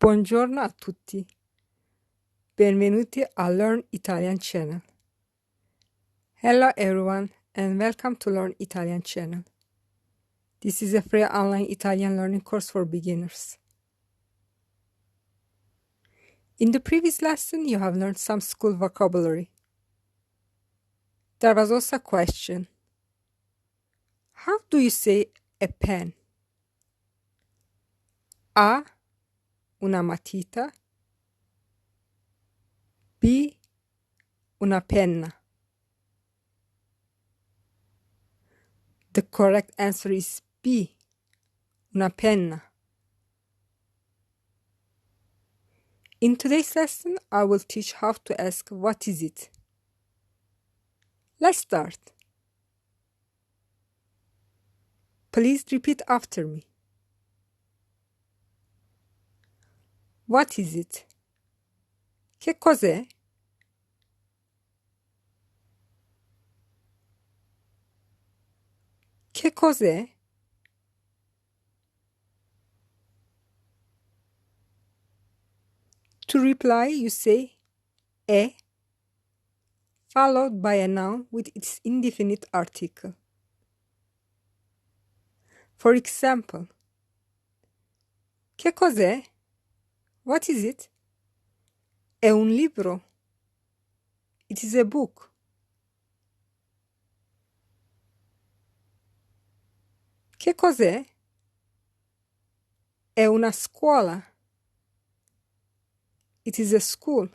Buongiorno a tutti. Benvenuti al Learn Italian channel. Hello everyone and welcome to Learn Italian channel. This is a free online Italian learning course for beginners. In the previous lesson, you have learned some school vocabulary. There was also a question. How do you say a pen? A. Una matita. B. Una penna. The correct answer is B. Una penna. In today's lesson, I will teach how to ask what is it. Let's start. Please repeat after me. What is it? Che cos'è? Che cos'è? To reply, you say è followed by a noun with its indefinite article. For example, che cos'è? What is it? È un libro. It is a book. Che cos'è? È una scuola. It is a school.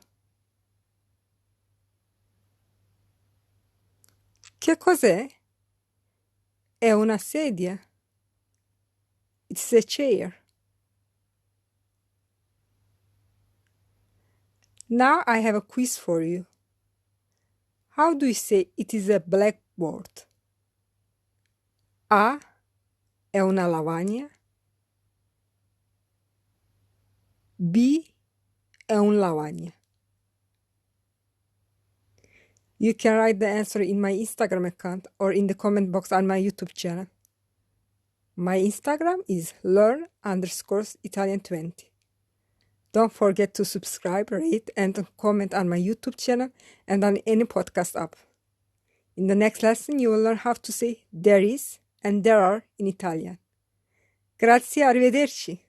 Che cos'è? È una sedia. It's a chair. Now I have a quiz for you. How do you say it is a blackboard? A. È una lavagna. B. È un lavagna. You can write the answer in my Instagram account or in the comment box on my YouTube channel. My Instagram is learn_Italian20. Don't forget to subscribe, rate, and comment on my YouTube channel and on any podcast app. In the next lesson, you will learn how to say there is and there are in Italian. Grazie, arrivederci.